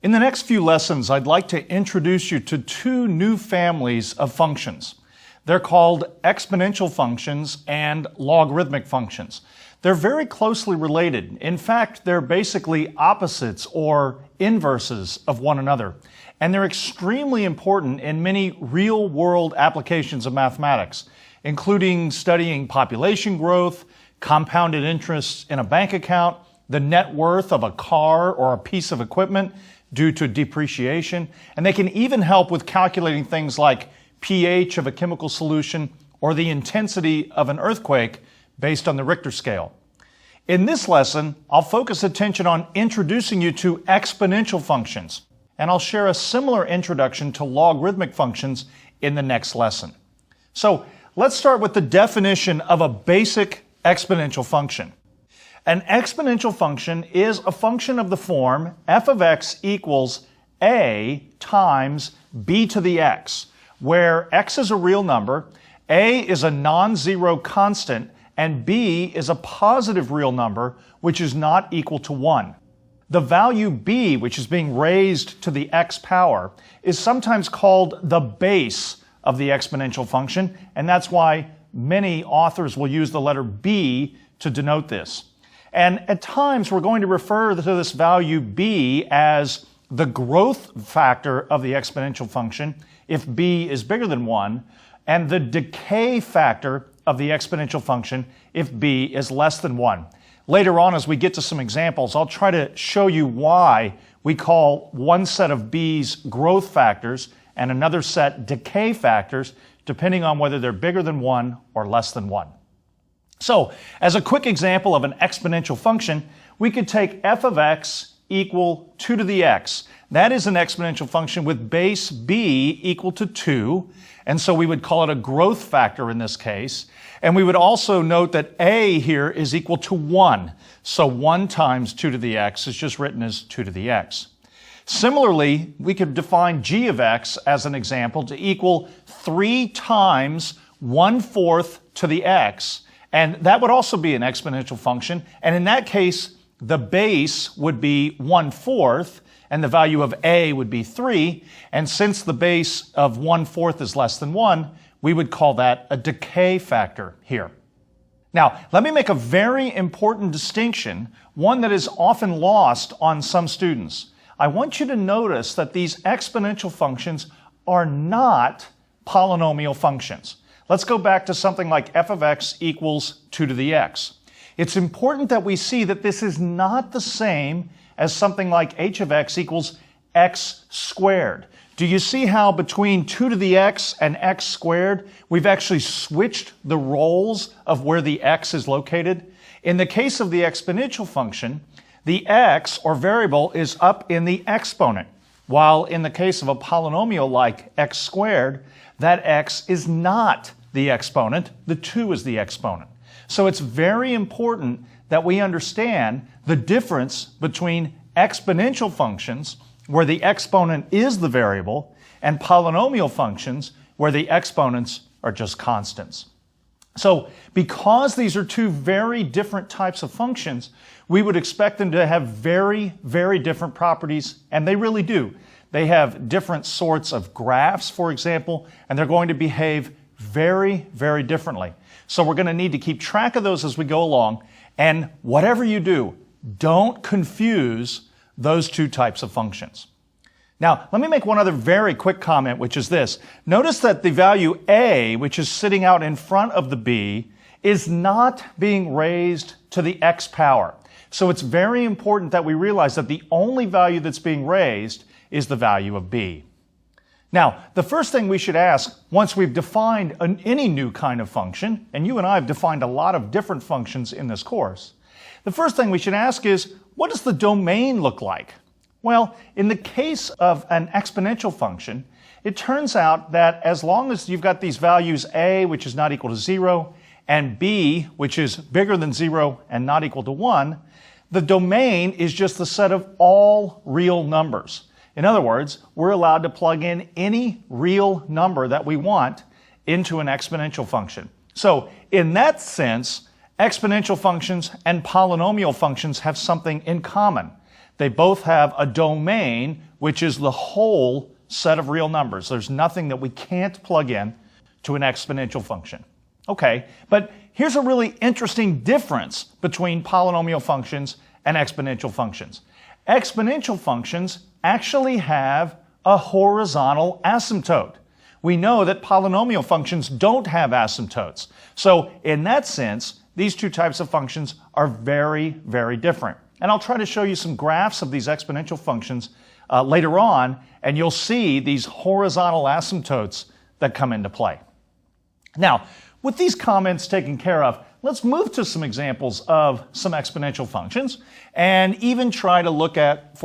In the next few lessons, I'd like to introduce you to two new families of functions. They're called exponential functions and logarithmic functions. They're very closely related. In fact, they're basically opposites or inverses of one another. And they're extremely important in many real-world applications of mathematics, including studying population growth, compounded interest in a bank account, the net worth of a car or a piece of equipment due to depreciation, and they can even help with calculating things like pH of a chemical solution or the intensity of an earthquake based on the Richter scale. In this lesson, I'll focus attention on introducing you to exponential functions, and I'll share a similar introduction to logarithmic functions in the next lesson. So let's start with the definition of a basic exponential function. An exponential function is a function of the form f of x equals a times b to the x, where x is a real number, a is a non-zero constant, and b is a positive real number which is not equal to 1. The value b, which is being raised to the x power, is sometimes called the base of the exponential function, and that's why many authors will use the letter b to denote this. And at times, we're going to refer to this value b as the growth factor of the exponential function if b is bigger than 1, and the decay factor of the exponential function if b is less than 1. Later on, as we get to some examples, I'll try to show you why we call one set of b's growth factors and another set decay factors, depending on whether they're bigger than 1 or less than 1. So, as a quick example of an exponential function, we could take f of x equal 2 to the x. That is an exponential function with base b equal to 2, and so we would call it a growth factor in this case. And we would also note that a here is equal to 1, so 1 times 2 to the x is just written as 2 to the x. Similarly, we could define g of x as an example to equal 3 times 1/4 to the x, and that would also be an exponential function. And in that case, the base would be 1/4, and the value of a would be 3. And since the base of 1/4 is less than 1, we would call that a decay factor here. Now, let me make a very important distinction, one that is often lost on some students. I want you to notice that these exponential functions are not polynomial functions. Let's go back to something like f of x equals 2 to the x. It's important that we see that this is not the same as something like h of x equals x squared. Do you see how between 2 to the x and x squared, we've actually switched the roles of where the x is located? In the case of the exponential function, the x, or variable, is up in the exponent, while in the case of a polynomial like x squared, that x is not the exponent, the 2 is the exponent. So it's very important that we understand the difference between exponential functions, where the exponent is the variable, and polynomial functions, where the exponents are just constants. So because these are two very different types of functions, we would expect them to have very, very different properties, and they really do. They have different sorts of graphs, for example, and they're going to behave very, very differently. So we're going to need to keep track of those as we go along, and whatever you do, don't confuse those two types of functions. Now, let me make one other very quick comment, which is this. Notice that the value a, which is sitting out in front of the b, is not being raised to the x power. So it's very important that we realize that the only value that's being raised is the value of b. Now, the first thing we should ask, once we've defined any new kind of function, and you and I have defined a lot of different functions in this course, the first thing we should ask is, what does the domain look like? Well, in the case of an exponential function, it turns out that as long as you've got these values a, which is not equal to 0, and b, which is bigger than 0 and not equal to 1, the domain is just the set of all real numbers. In other words, we're allowed to plug in any real number that we want into an exponential function. So in that sense, exponential functions and polynomial functions have something in common. They both have a domain, which is the whole set of real numbers. There's nothing that we can't plug in to an exponential function. Okay, but here's a really interesting difference between polynomial functions and exponential functions. Exponential functions actually have a horizontal asymptote. We know that polynomial functions don't have asymptotes. So in that sense, these two types of functions are very, very different. And I'll try to show you some graphs of these exponential functions later on, and you'll see these horizontal asymptotes that come into play. Now, with these comments taken care of, let's move to some examples of some exponential functions and even try to look at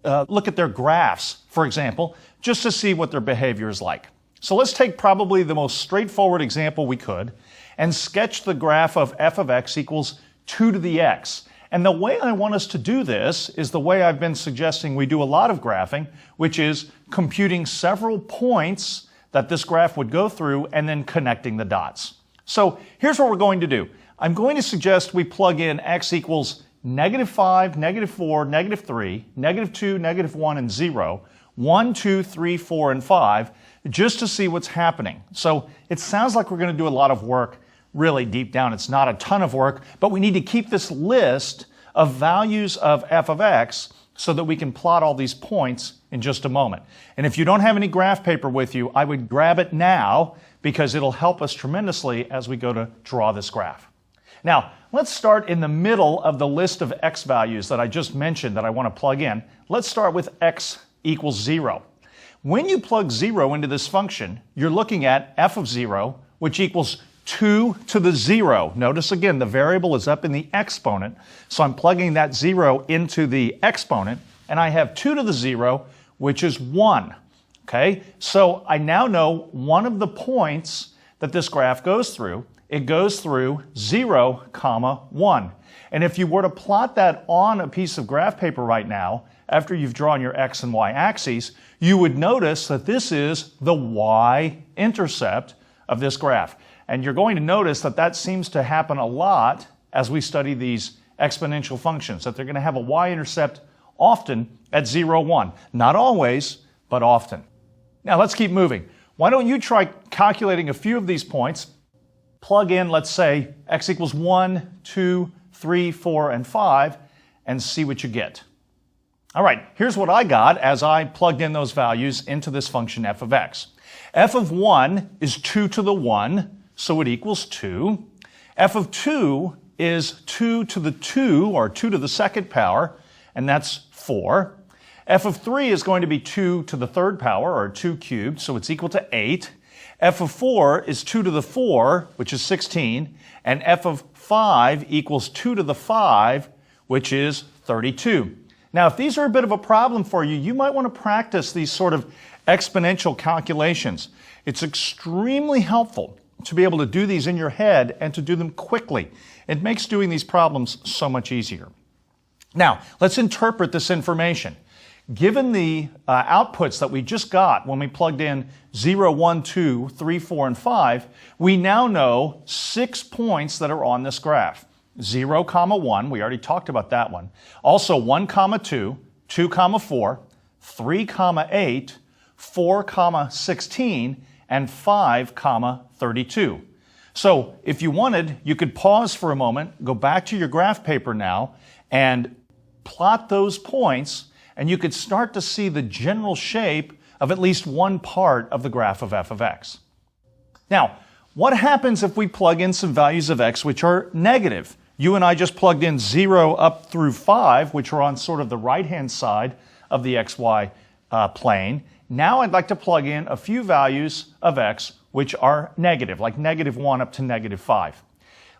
their graphs, for example, just to see what their behavior is like. So let's take probably the most straightforward example we could and sketch the graph of f of x equals 2 to the x. And the way I want us to do this is the way I've been suggesting we do a lot of graphing, which is computing several points that this graph would go through and then connecting the dots. So here's what we're going to do. I'm going to suggest we plug in x equals -5, -4, -3, -2, -1, and 0, 1, 2, 3, 4, and 5, just to see what's happening. So it sounds like we're going to do a lot of work. Really deep down, it's not a ton of work, but we need to keep this list of values of f of x so that we can plot all these points in just a moment. And if you don't have any graph paper with you, I would grab it now because it'll help us tremendously as we go to draw this graph. Now, let's start in the middle of the list of x values that I just mentioned that I want to plug in. Let's start with x equals 0. When you plug 0 into this function, you're looking at f of 0, which equals 2 to the 0. Notice again, the variable is up in the exponent, so I'm plugging that 0 into the exponent, and I have 2 to the 0, which is 1. Okay, so I now know one of the points that this graph goes through. It goes through 0, 1. And if you were to plot that on a piece of graph paper right now, after you've drawn your x and y axes, you would notice that this is the y-intercept of this graph. And you're going to notice that that seems to happen a lot as we study these exponential functions, that they're going to have a y-intercept often at 0, 1. Not always, but often. Now let's keep moving. Why don't you try calculating a few of these points, plug in, let's say, x equals 1, 2, 3, 4, and 5, and see what you get. All right, here's what I got as I plugged in those values into this function f of x. f of 1 is 2 to the 1, so it equals 2. f of 2 is 2 to the 2, or 2 to the second power, and that's 4. f of 3 is going to be 2 to the third power, or 2 cubed, so it's equal to 8. f of 4 is 2 to the 4, which is 16, and f of 5 equals 2 to the 5, which is 32. Now, if these are a bit of a problem for you, you might want to practice these sort of exponential calculations. It's extremely helpful to be able to do these in your head and to do them quickly. It makes doing these problems so much easier. Now, let's interpret this information. Given the outputs that we just got when we plugged in 0, 1, 2, 3, 4, and 5, we now know 6 points that are on this graph. 0, 1, we already talked about that one. Also 1, 2, 2, 4, 3, 8, 4, 16, and 5, 32. So if you wanted, you could pause for a moment, go back to your graph paper now, and plot those points, and you could start to see the general shape of at least one part of the graph of f of x. Now, what happens if we plug in some values of x which are negative? You and I just plugged in 0 up through 5, which are on sort of the right-hand side of the xy plane. Now I'd like to plug in a few values of x which are negative, like -1 up to -5.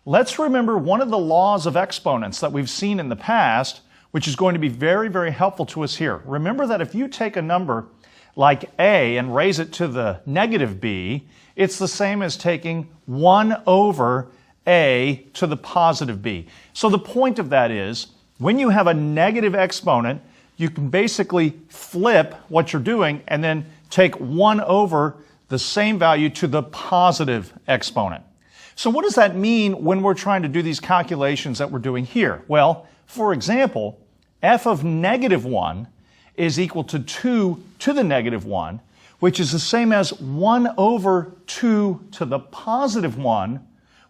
Let's remember one of the laws of exponents that we've seen in the past, which is going to be very, very helpful to us here. Remember that if you take a number like a and raise it to the negative b, it's the same as taking 1 over a to the positive b. So the point of that is, when you have a negative exponent, you can basically flip what you're doing and then take 1 over the same value to the positive exponent. So what does that mean when we're trying to do these calculations that we're doing here? Well, for example, f of negative 1 is equal to 2 to the negative 1, which is the same as 1 over 2 to the positive 1,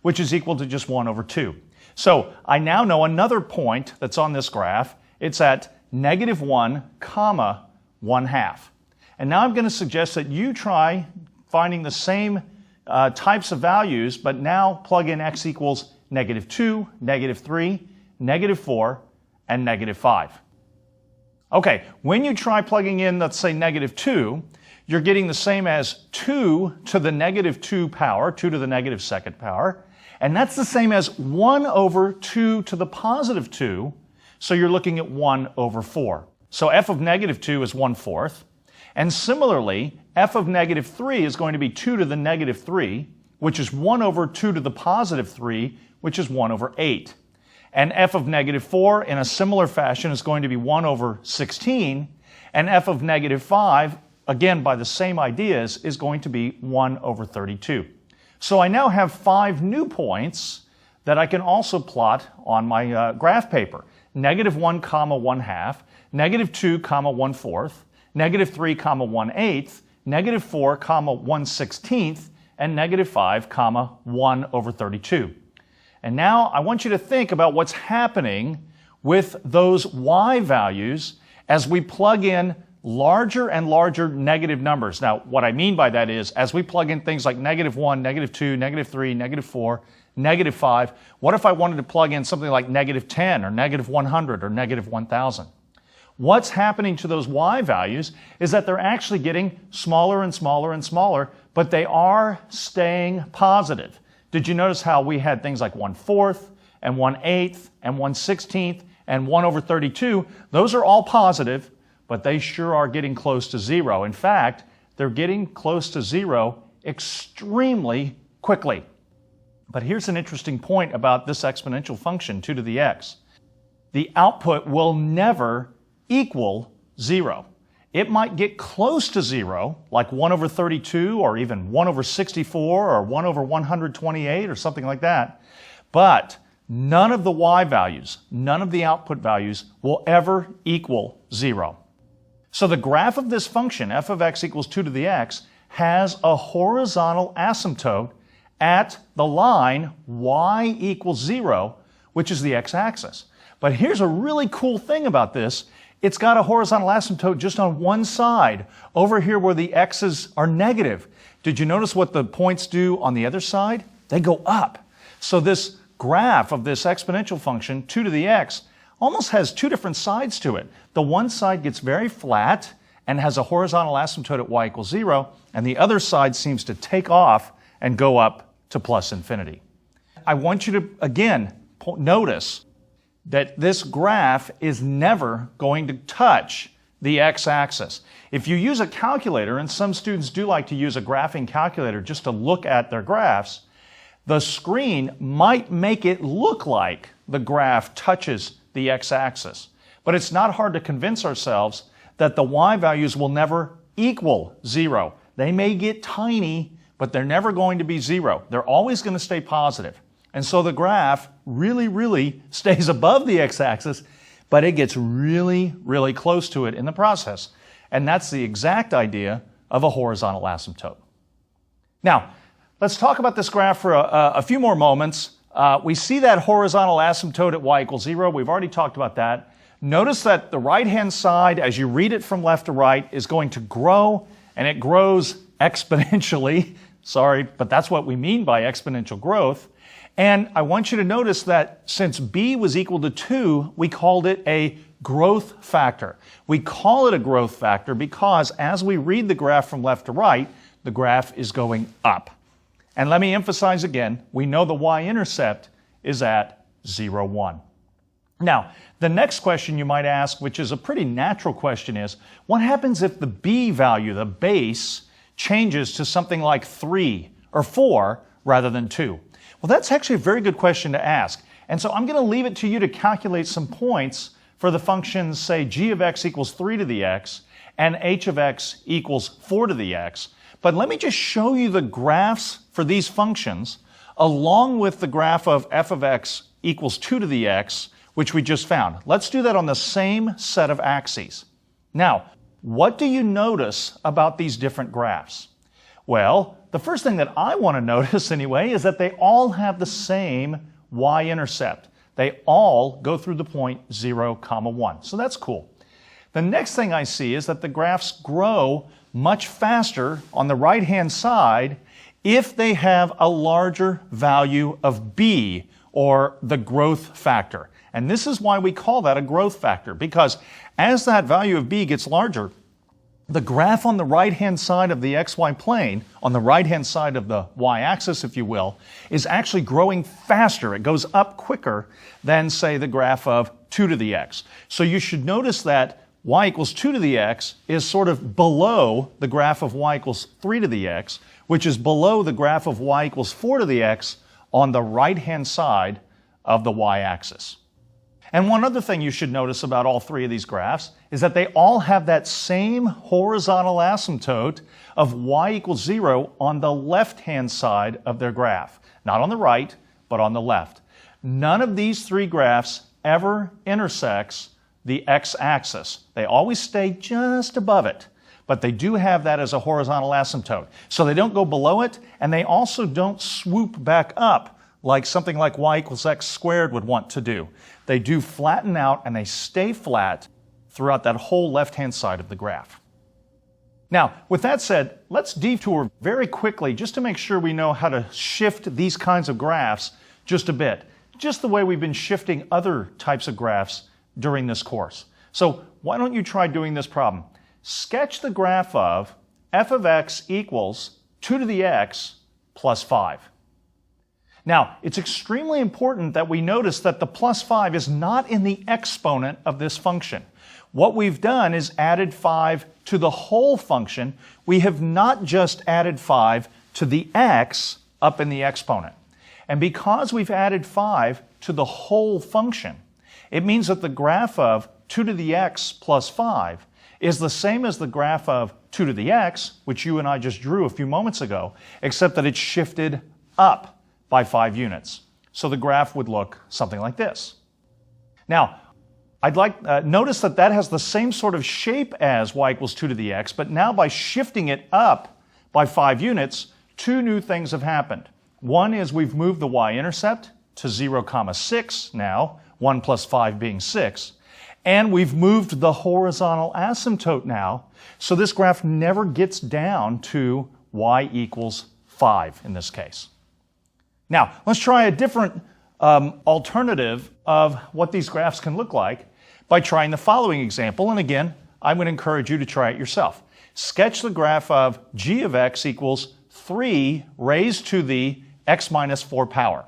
which is equal to just 1 over 2. So I now know another point that's on this graph. It's at negative 1 comma 1/2. And now I'm going to suggest that you try finding the same types of values, but now plug in x equals negative 2, negative 3, negative 4, and negative 5. Okay, when you try plugging in, let's say, negative 2, you're getting the same as 2 to the negative 2 power, 2 to the negative second power, and that's the same as 1 over 2 to the positive 2, so you're looking at 1 over 4. So f of negative 2 is 1/4, and similarly, f of negative 3 is going to be 2 to the negative 3, which is 1 over 2 to the positive 3, which is 1 over 8. And f of negative 4 in a similar fashion is going to be 1 over 16, and f of negative 5, again by the same ideas, is going to be 1 over 32. So I now have 5 new points that I can also plot on my graph paper. Negative 1 comma 1/2, negative 2 comma 1/4, negative 3 comma 1/8, negative 4 comma 1/16, and negative 5 comma 1 over 32. And now I want you to think about what's happening with those y values as we plug in larger and larger negative numbers. Now, what I mean by that is, as we plug in things like negative 1, negative 2, negative 3, negative 4, negative 5, what if I wanted to plug in something like negative 10 or negative 100 or negative 1,000? What's happening to those y values is that they're actually getting smaller and smaller and smaller, but they are staying positive. Did you notice how we had things like 1/4 and 1/8 and 1/16 and 1 over 32? Those are all positive, but they sure are getting close to 0. In fact, they're getting close to 0 extremely quickly. But here's an interesting point about this exponential function, 2 to the x. The output will never equal 0. It might get close to 0, like 1 over 32 or even 1 over 64 or 1 over 128 or something like that. But none of the y values, none of the output values will ever equal 0. So the graph of this function, f of x equals 2 to the x, has a horizontal asymptote at the line y equals 0, which is the x-axis. But here's a really cool thing about this. It's got a horizontal asymptote just on one side, over here where the x's are negative. Did you notice what the points do on the other side? They go up. So this graph of this exponential function, 2 to the x, almost has two different sides to it. The one side gets very flat and has a horizontal asymptote at y equals 0, and the other side seems to take off and go up to plus infinity. I want you to, again, notice that this graph is never going to touch the x-axis. If you use a calculator, and some students do like to use a graphing calculator just to look at their graphs, the screen might make it look like the graph touches the x-axis. But it's not hard to convince ourselves that the y values will never equal 0. They may get tiny, but they're never going to be 0. They're always going to stay positive. And so the graph really stays above the x-axis, but it gets really close to it in the process. And that's the exact idea of a horizontal asymptote. Now, let's talk about this graph for a few more moments. We see that horizontal asymptote at y equals 0. We've already talked about that. Notice that the right-hand side, as you read it from left to right, is going to grow, and it grows exponentially. Sorry, but that's what we mean by exponential growth. And I want you to notice that since b was equal to 2, we called it a growth factor. We call it a growth factor because as we read the graph from left to right, the graph is going up. And let me emphasize again, we know the y-intercept is at 0, 1. Now, the next question you might ask, which is a pretty natural question, is what happens if the b value, the base, changes to something like 3 or 4 rather than 2? Well, that's actually a very good question to ask. And so I'm going to leave it to you to calculate some points for the functions, say, g of x equals 3 to the x and h of x equals 4 to the x. But let me just show you the graphs for these functions along with the graph of f of x equals 2 to the x, which we just found. Let's do that on the same set of axes. Now, what do you notice about these different graphs? Well, the first thing that I want to notice anyway is that they all have the same y-intercept. They all go through the point 0, 1. So that's cool. The next thing I see is that the graphs grow much faster on the right-hand side if they have a larger value of b, or the growth factor. And this is why we call that a growth factor, because as that value of b gets larger, the graph on the right-hand side of the xy plane, on the right-hand side of the y-axis, if you will, is actually growing faster. It goes up quicker than, say, the graph of 2 to the x. So you should notice that y equals 2 to the x is sort of below the graph of y equals 3 to the x, which is below the graph of y equals 4 to the x on the right-hand side of the y-axis. And one other thing you should notice about all three of these graphs is that they all have that same horizontal asymptote of y equals 0 on the left-hand side of their graph. Not on the right, but on the left. None of these three graphs ever intersects the x-axis. They always stay just above it, but they do have that as a horizontal asymptote. So they don't go below it, and they also don't swoop back up like something like y equals x squared would want to do. They do flatten out, and they stay flat throughout that whole left-hand side of the graph. Now, with that said, let's detour very quickly just to make sure we know how to shift these kinds of graphs just a bit, just the way we've been shifting other types of graphs during this course. So why don't you try doing this problem? Sketch the graph of f of x equals 2 to the x plus 5. Now, it's extremely important that we notice that the plus 5 is not in the exponent of this function. What we've done is added 5 to the whole function. We have not just added 5 to the x up in the exponent. And because we've added 5 to the whole function, it means that the graph of 2 to the x plus 5 is the same as the graph of 2 to the x, which you and I just drew a few moments ago, except that it's shifted up by 5 units. So the graph would look something like this. Now, notice that that has the same sort of shape as y equals 2 to the x, but now by shifting it up by 5 units, two new things have happened. One is we've moved the y-intercept to 0, 6 now, 1 plus 5 being 6, and we've moved the horizontal asymptote now, so this graph never gets down to y equals 5 in this case. Now, let's try a different alternative of what these graphs can look like by trying the following example. And again, I'm going to encourage you to try it yourself. Sketch the graph of g of x equals 3 raised to the x minus 4 power.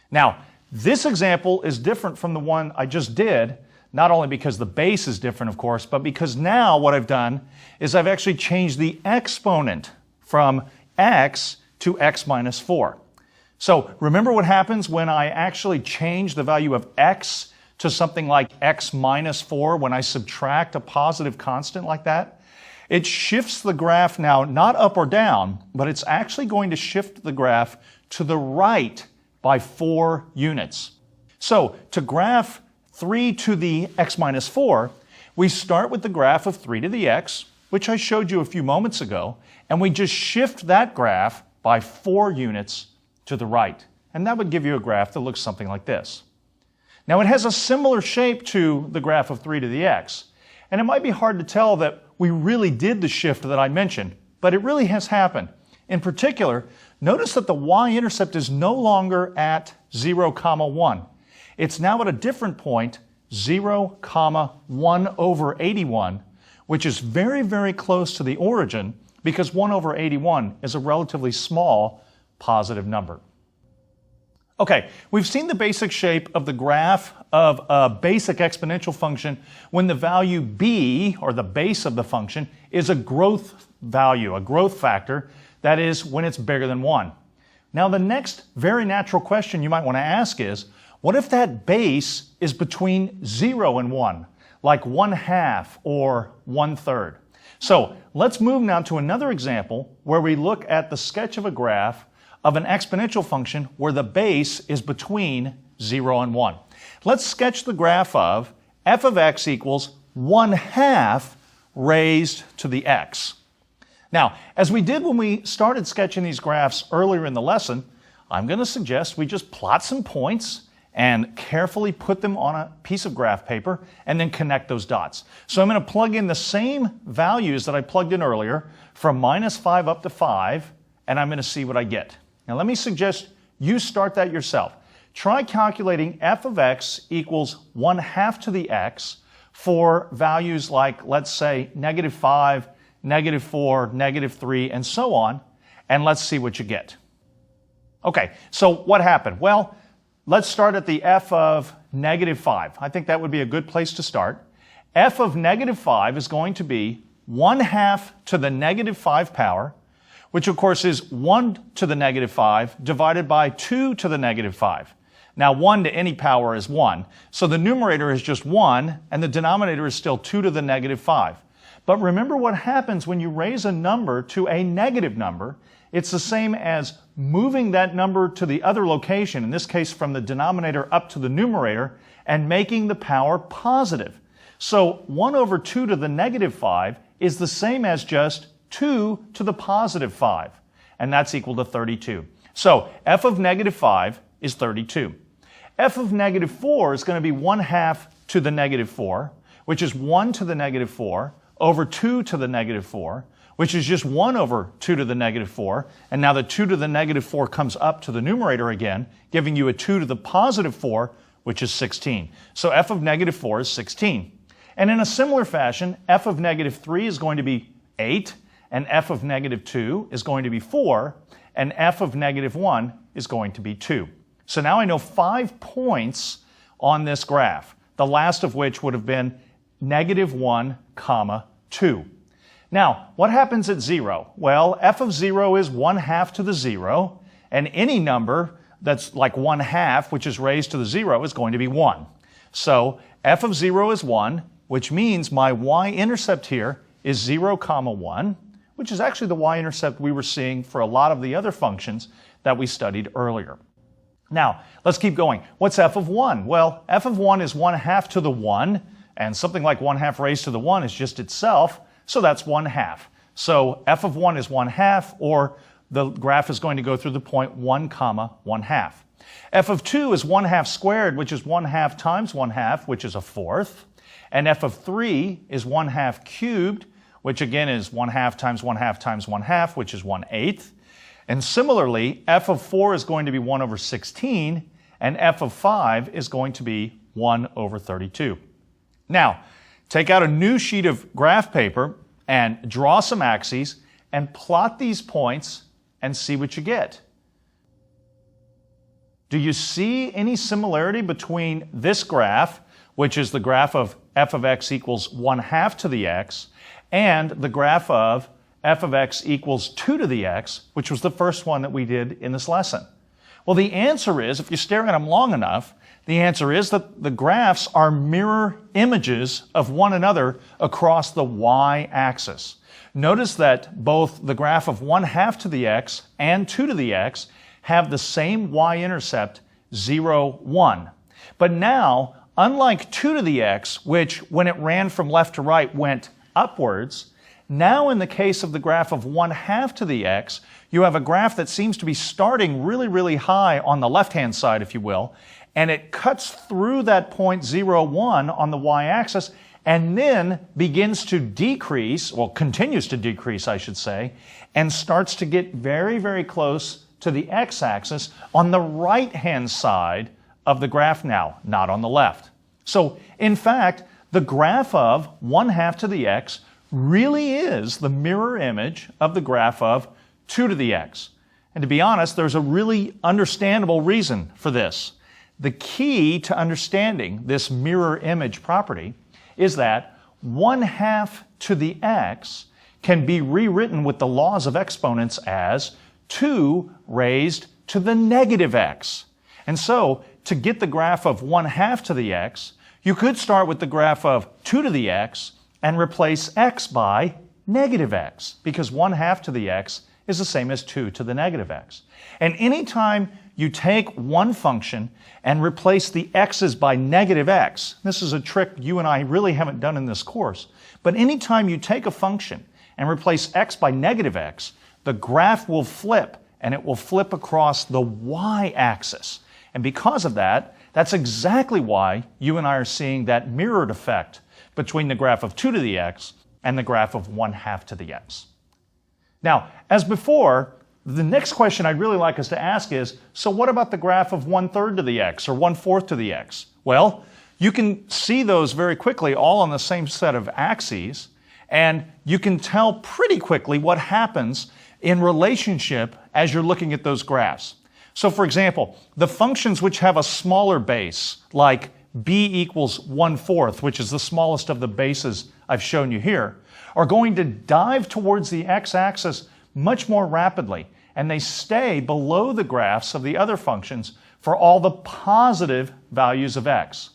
Now, this example is different from the one I just did, not only because the base is different, of course, but because now what I've done is I've actually changed the exponent from x to x minus 4. So remember what happens when I actually change the value of x to something like x minus 4 when I subtract a positive constant like that? It shifts the graph now not up or down, but it's actually going to shift the graph to the right by 4 units. So to graph 3 to the x minus 4, we start with the graph of 3 to the x, which I showed you a few moments ago, and we just shift that graph by 4 units to the right. And that would give you a graph that looks something like this. Now, it has a similar shape to the graph of 3 to the x, and it might be hard to tell that we really did the shift that I mentioned, but it really has happened. In particular, notice that the y-intercept is no longer at 0, 1. It's now at a different point, 0, 1 over 81, which is very, very close to the origin because 1 over 81 is a relatively small positive number. Okay, we've seen the basic shape of the graph of a basic exponential function when the value b, or the base of the function, is a growth value, a growth factor, that is when it's bigger than 1. Now the next very natural question you might want to ask is, what if that base is between 0 and 1, like 1/2 or 1/3? So let's move now to another example where we look at the sketch of a graph of an exponential function where the base is between 0 and 1. Let's sketch the graph of f of x equals 1/2 raised to the x. Now, as we did when we started sketching these graphs earlier in the lesson, I'm going to suggest we just plot some points and carefully put them on a piece of graph paper and then connect those dots. So I'm going to plug in the same values that I plugged in earlier from -5 up to 5, and I'm going to see what I get. Now let me suggest you start that yourself. Try calculating f of x equals 1/2 to the x for values like, let's say, -5, -4, -3, and so on, and let's see what you get. Okay, so what happened? Well, let's start at the f of -5. I think that would be a good place to start. F of -5 is going to be 1/2 to the -5 power, which of course is 1 to the -5 divided by 2 to the -5. Now 1 to any power is 1, so the numerator is just 1 and the denominator is still 2 to the -5. But remember what happens when you raise a number to a negative number. It's the same as moving that number to the other location, in this case from the denominator up to the numerator, and making the power positive. So 1 over 2 to the -5 is the same as just 2 to the +5, and that's equal to 32. So f of -5 is 32. F of -4 is going to be 1/2 to the -4, which is 1 to the -4, over 2 to the -4, which is just 1 over 2 to the -4, and now the 2 to the -4 comes up to the numerator again, giving you a 2 to the +4, which is 16. So f of -4 is 16. And in a similar fashion, f of -3 is going to be 8, and f of -2 is going to be 4, and f of -1 is going to be 2. So now I know 5 points on this graph, the last of which would have been -1, 2. Now, what happens at 0? Well, f of 0 is 1/2 to the 0, and any number that's like 1/2, which is raised to the 0, is going to be 1. So f of 0 is 1, which means my y-intercept here is 0, 1, which is actually the y-intercept we were seeing for a lot of the other functions that we studied earlier. Now, let's keep going. What's f of 1? Well, f of 1 is 1/2 to the 1, and something like 1/2 raised to the 1 is just itself, so that's 1/2. So f of 1 is 1/2, or the graph is going to go through the point 1, 1/2. F of 2 is 1/2 squared, which is 1/2 times 1/2, which is a 4th. And f of 3 is 1/2 cubed, which again is 1/2 times 1/2 times 1/2, which is 1/8. And similarly, f of 4 is going to be 1 over 16, and f of 5 is going to be 1 over 32. Now, take out a new sheet of graph paper and draw some axes and plot these points and see what you get. Do you see any similarity between this graph, which is the graph of f of x equals 1/2 to the x, and the graph of f of x equals 2 to the x, which was the first one that we did in this lesson? Well, the answer is, if you stare at them long enough, the answer is that the graphs are mirror images of one another across the y-axis. Notice that both the graph of 1/2 to the x and 2 to the x have the same y-intercept, 0, 1. But now, unlike 2 to the x, which when it ran from left to right went upwards, now in the case of the graph of 1/2 to the x, you have a graph that seems to be starting really, really high on the left-hand side, if you will, and it cuts through that point 0, 1 on the y-axis and then begins to decrease, well, continues to decrease, I should say, and starts to get very, very close to the x-axis on the right-hand side of the graph now, not on the left. So, in fact, the graph of 1/2 to the x really is the mirror image of the graph of 2 to the x. And to be honest, there's a really understandable reason for this. The key to understanding this mirror image property is that 1/2 to the x can be rewritten with the laws of exponents as 2 raised to the negative x. And so, to get the graph of 1/2 to the x, you could start with the graph of 2 to the x and replace x by negative x, because 1/2 to the x is the same as 2 to the negative x. And anytime you take one function and replace the x's by negative x. This is a trick you and I really haven't done in this course. But anytime you take a function and replace x by negative x, the graph will flip, and it will flip across the y-axis. And because of that, that's exactly why you and I are seeing that mirrored effect between the graph of 2 to the x and the graph of 1/2 to the x. Now, as before, the next question I'd really like us to ask is, so what about the graph of 1/3 to the x or 1/4 to the x? Well, you can see those very quickly all on the same set of axes, and you can tell pretty quickly what happens in relationship as you're looking at those graphs. So for example, the functions which have a smaller base, like b equals 1/4, which is the smallest of the bases I've shown you here, are going to dive towards the x-axis much more rapidly, and they stay below the graphs of the other functions for all the positive values of x.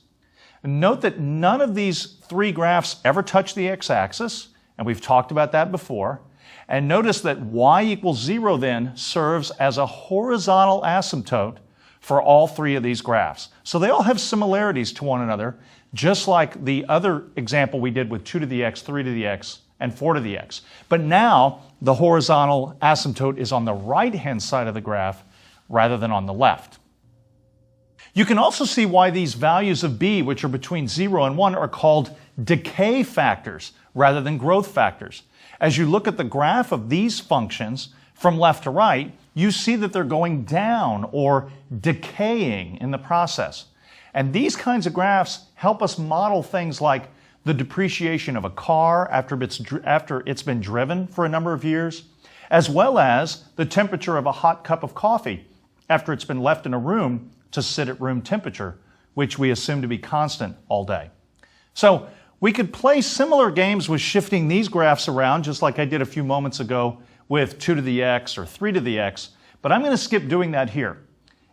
Note that none of these three graphs ever touch the x-axis, and we've talked about that before. And notice that y equals 0 then serves as a horizontal asymptote for all three of these graphs. So they all have similarities to one another, just like the other example we did with 2 to the x, 3 to the x, and 4 to the x. But now the horizontal asymptote is on the right-hand side of the graph rather than on the left. You can also see why these values of b, which are between 0 and 1, are called decay factors rather than growth factors. As you look at the graph of these functions from left to right, you see that they're going down or decaying in the process. And these kinds of graphs help us model things like the depreciation of a car after it's been driven for a number of years, as well as the temperature of a hot cup of coffee after it's been left in a room to sit at room temperature, which we assume to be constant all day. So we could play similar games with shifting these graphs around, just like I did a few moments ago with 2 to the x or 3 to the x, but I'm going to skip doing that here.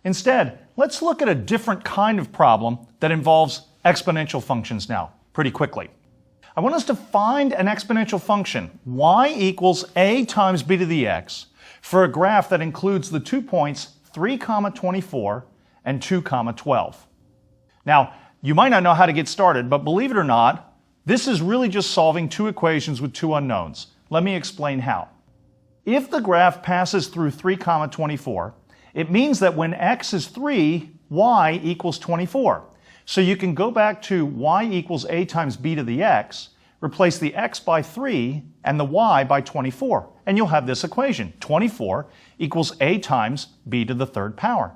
Instead, let's look at a different kind of problem that involves exponential functions now, pretty quickly. I want us to find an exponential function, y equals a times b to the x, for a graph that includes the 2 points 3, 24 and 2, 12. Now, you might not know how to get started, but believe it or not, this is really just solving two equations with two unknowns. Let me explain how. If the graph passes through 3, 24, it means that when x is 3, y equals 24. So you can go back to y equals a times b to the x, replace the x by 3 and the y by 24, and you'll have this equation. 24 equals a times b to the third power.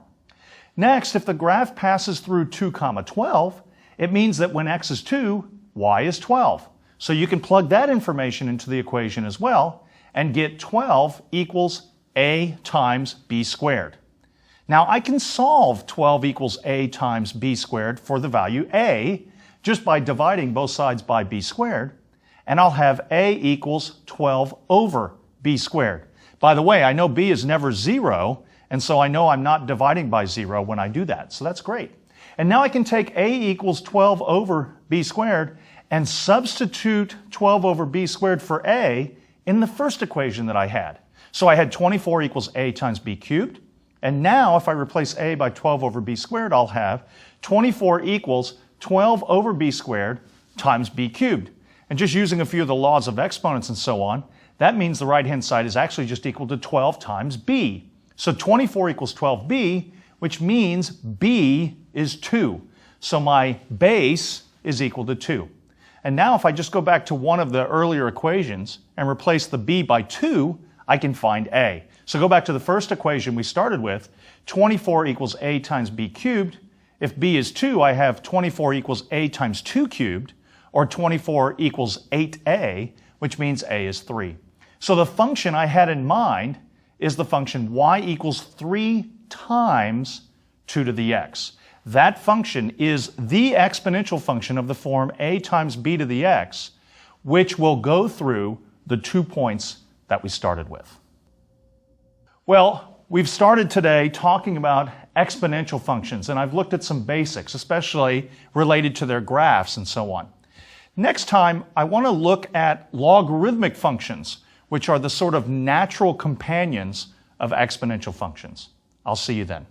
Next, if the graph passes through 2, 12, it means that when x is 2, y is 12. So you can plug that information into the equation as well and get 12 equals a times b squared. Now I can solve 12 equals a times b squared for the value a just by dividing both sides by b squared, and I'll have a equals 12 over b squared. By the way, I know b is never 0, and so I know I'm not dividing by 0 when I do that, so that's great. And now I can take a equals 12 over b squared and substitute 12 over b squared for a in the first equation that I had. So I had 24 equals a times b cubed, and now if I replace a by 12 over b squared, I'll have 24 equals 12 over b squared times b cubed. And just using a few of the laws of exponents and so on, that means the right-hand side is actually just equal to 12 times b. So 24 equals 12b, which means b is 2. So my base is equal to 2. And now if I just go back to one of the earlier equations and replace the b by 2, I can find a. So go back to the first equation we started with, 24 equals a times b cubed. If b is 2, I have 24 equals a times 2 cubed, or 24 equals 8a, which means a is 3. So the function I had in mind is the function y equals 3 times 2 to the x. That function is the exponential function of the form a times b to the x, which will go through the 2 points that we started with. Well, we've started today talking about exponential functions, and I've looked at some basics, especially related to their graphs and so on. Next time, I want to look at logarithmic functions, which are the sort of natural companions of exponential functions. I'll see you then.